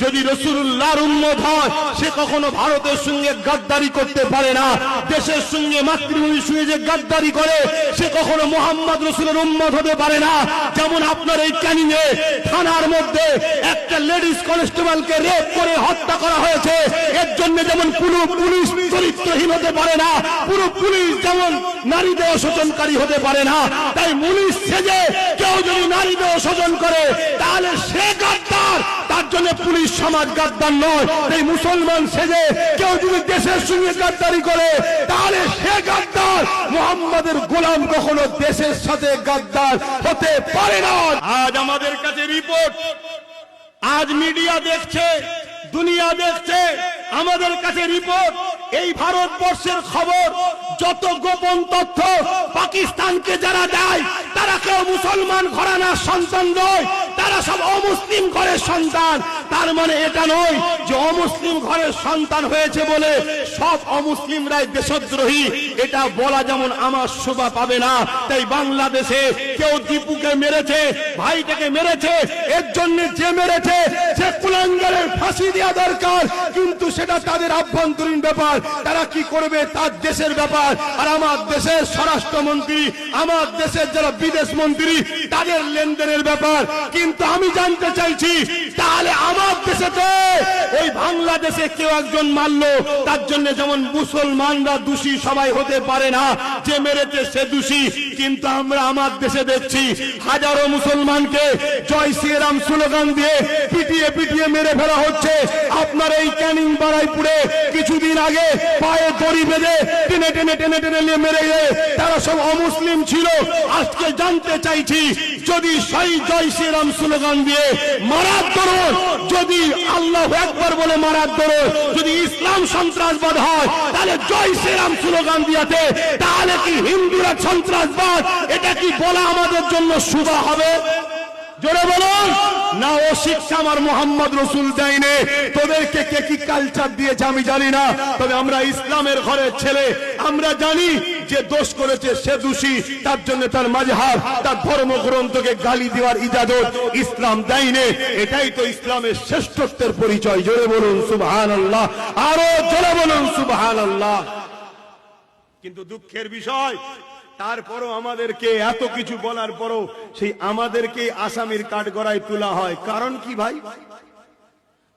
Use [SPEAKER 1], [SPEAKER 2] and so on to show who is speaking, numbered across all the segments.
[SPEAKER 1] যদি রাসূলুল্লাহর উম্মত হয় সে কখনো ভারতের সঙ্গে গাদ্দারি করতে পারে না। দেশের সঙ্গে মাতৃভূমির সঙ্গে যে গাদ্দারি করে সে কখনো মুহাম্মদ রাসূলের উম্মত হতে পারে না। যেমন আপনার এই ক্যানিংয়ে থানার মধ্যে একটা লেডিস কনস্টেবলকে রেপ করে হত্যা করা হয়েছে, এর জন্য যেমন পুরো পুলিশ চরিত্রহীন হতে পারে না, পুরো পুলিশ যেমন নারী দেহ শোষণকারী হতে পারে না। তাই পুলিশ সেজে কেউ যদি নারী দেহ শোষণ করে তাহলে সে গাদ্দার, তার জন্য পুলিশ সমাজ গাদ্দার নয়। এই মুসলমান সেজে কেউ যদি দেশের সঙ্গে গাদ্দারি করে তাহলে সে গাদ্দার। মুহাম্মাদের গোলাম কখনো দেশের সাথে গাদ্দার হতে পারে না। আজ আমাদের কাছে রিপোর্ট, আজ মিডিয়া দেখছে, দুনিয়া দেখছে, আমাদের কাছে রিপোর্ট। এই ভারতবর্ষের খবর যত গোপন তথ্য পাকিস্তানকে যারা দেয় তারা কেউ মুসলমান ঘরানার সন্তান নয়, তারা সব অমুসলিম ঘরের সন্তান। তার মানে এটা নয় যে অমুসলিম ঘরের সন্তান হয়েছে বলে সব অমুসলিমরাই দেশদ্রোহী, এটা বলা যেমন আমার শোভা পাবে না। তাই বাংলাদেশে কেউ দীপুকে মেরেছে, ভাইটাকে মেরেছে, এর জন্য যে মেরেছে সে কুলাঙ্গারের ফাঁসি দেওয়া দরকার, কিন্তু সেটা তাদের আভ্যন্তরীণ ব্যাপার, তারা কি করবে তার দেশের ব্যাপার। আর আমার দেশের স্বরাষ্ট্রমন্ত্রী, আমার দেশের যারা বিদেশ মন্ত্রী, তাদের লেনদেনের ব্যাপার। কিন্তু আমি জানতে চাইছি তাহলে আমার দেশেতে ওই বাংলাদেশে কেউ একজন মারলো, তার জন্য যেমন মুসলমানরা দোষী সবাই হতে পারে না, যে মেরেছে সে দোষী। কিন্তু আমরা আমার দেশে দেখছি হাজারো মুসলমানকে জয় শ্রীরাম স্লোগান দিয়ে পিটিয়ে পিটিয়ে মেরে ফেলা হচ্ছে। আপনার এই ক্যানিং বারাইপুরে কিছুদিন আগে পায়ে দড়ি বেঁধে টেনে টেনে টেনে টেনে নিয়ে মেরে গেলে তারা সব অমুসলিম ছিল। আজকে জানতে চাইছি যদি সেই জয় শ্রীরাম স্লোগান দিয়ে মারার দরুন, যদি আল্লাহু আকবার বলে মারার দরুন যদি ইসলাম সন্ত্রাসবাদ হয় তাহলে জয় শ্রীরাম স্লোগান দিয়াতে তাহলে কি হিন্দুরা সন্ত্রাসবাদ, এটা কি বলা আমাদের জন্য শুভ হবে? জোরে বলুন না। ও শিক্ষা আমার মুহাম্মদ রাসূল দেয়নি, তোদেরকে কে কি কালচার দিয়েছে আমি জানি না, তবে আমরা ইসলামের ঘরের ছেলে, আমরা জানি যে দোষ করেছে সে দোষী, তার জন্য তার মাযহাব, তার ধর্মগ্রন্থকে গালি দেওয়ার ইজাজত ইসলাম দেয়নি। এটাই তো ইসলামের শ্রেষ্ঠত্বের পরিচয়। জোরে বলুন সুবহানাল্লাহ, আরো জোরে বলুন সুবহানাল্লাহ। কিন্তু দুঃখের বিষয় তারপরও আমাদেরকে এত কিছু বলার পরও সেই আমাদেরকে আসামির কাঠগড়ায় তোলা হয়। কারণ কি ভাই?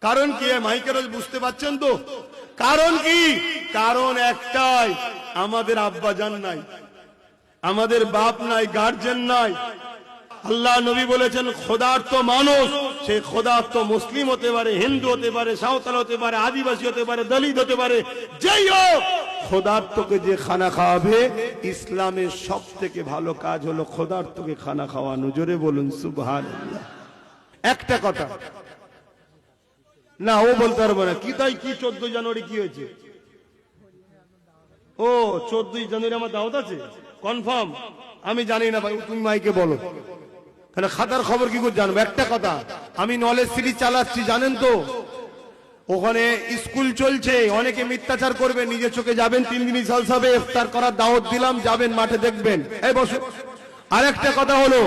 [SPEAKER 1] কারণ কি? মাইকের বুঝতে পারছেন তো কারণ কি? কারণ একটাই, আমাদের আব্বাজান নাই, আমাদের বাপ নাই, গার্জেন নাই। আল্লাহ নবী বলেছেন খোদার্থ মানুষ, সেই খোদার্থ মুসলিম হতে পারে, হিন্দু হতে পারে, সাঁওতাল হতে পারে, আদিবাসী হতে পারে, দলিত হতে পারে, যেই হোক খোদার্থকে যে খানা খাওয়াবে, ইসলামের সব থেকে ভালো কাজ হলো খোদার্থকে খানা খাওয়ানো। জোরে বলুন সুবহানাল্লাহ। একটা কথা না ও বলতে পারবো না। কি তাই কি 14 জানুয়ারি কি হয়েছে? ও 14 জানুয়ারি আমার দাওয়াত আছে কনফার্ম? আমি জানি না ভাই, তুমি মাইকে বলো, তাহলে খাতার খবর কি করে জানবো? একটা কথা, আমি নলেজ সিটি চালাচ্ছি জানেন তো, ওখানে স্কুল চলছে, অনেকে মিথ্যাচার করবে, নিজের চোখে যাবেন, 3 দিন জলসাবে ইফতার করার দাওয়াত দিলাম, যাবেন মাঠে দেখবেন। এই বসো। আরেকটা কথা হলো,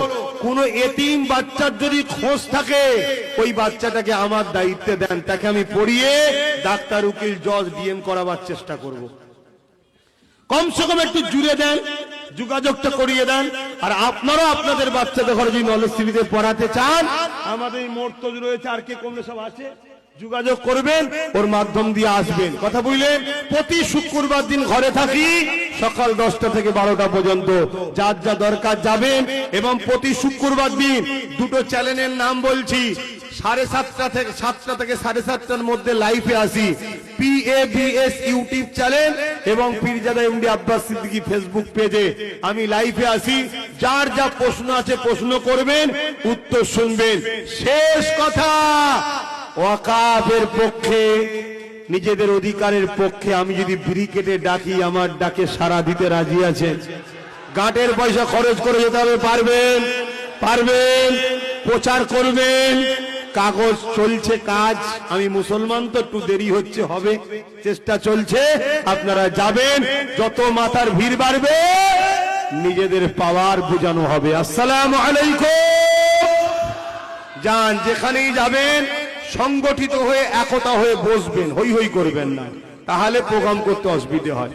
[SPEAKER 1] কোন এতিম বাচ্চার যদি খোঁজ থাকে ওই বাচ্চাটাকে আমার দায়িত্বে দেন, তাকে আমি পড়িয়ে ডাক্তার, উকিল, জজ, ডিএম করাবার চেষ্টা করব। কমসে কম একটু জুড়ে দেন, যোগাযোগটা করিয়ে দেন। আর আপনারাও আপনাদের বাচ্চাদের ঘরে যদি নলেজ সিটিতে পড়াতে চান, আমাদের এই মোর্তজ রয়েছে, আর কে কমলে সব আছে, যোগাযোগ করবেন, ওর মাধ্যম দিয়ে আসবেন। কথা বুঝলেন? প্রতি শুক্রবার দিন ঘরে থাকি, সকাল 10টা থেকে 12টা পর্যন্ত, যার যা দরকার যাবেন। এবং প্রতি শুক্রবার দিন দুটো চ্যানেলের নাম বলছি, 7:30 থেকে 7টা থেকে 7:30টার মধ্যে লাইভে আসি। PABS ইউটিউব চ্যানেল এবং পীরজাদা এমডি আব্বাস সিদ্দিকী ফেসবুক পেজে আমি লাইভে আসি। যার যা প্রশ্ন আছে প্রশ্ন করবেন, উত্তর শুনবেন। শেষ কথা, ওয়াকাফের পক্ষে, নিজেদের অধিকারের পক্ষে আমি যদি ব্রিকেটে ডাকি, আমার ডাকে সাড়া দিতে রাজি আছেন? গাটের পয়সা খরচ করে যেতে হবে, পারবেন? পারবেন? প্রচার করবেন। কাগজ চলছে কাজ, আমি মুসলমান তো একটু দেরি হচ্ছে, হবে, চেষ্টা চলছে, আপনারা যাবেন। যত মাথার ভিড় বাড়বে নিজেদের পাওয়ার বোঝানো হবে। আসসালামু আলাইকুম। যান, যেখানেই যাবেন সংগঠিত হয়ে একতা হয়ে বসবেন, হই হই করবেন না, তাহলে প্রোগ্রাম করতে অসুবিধে হয়।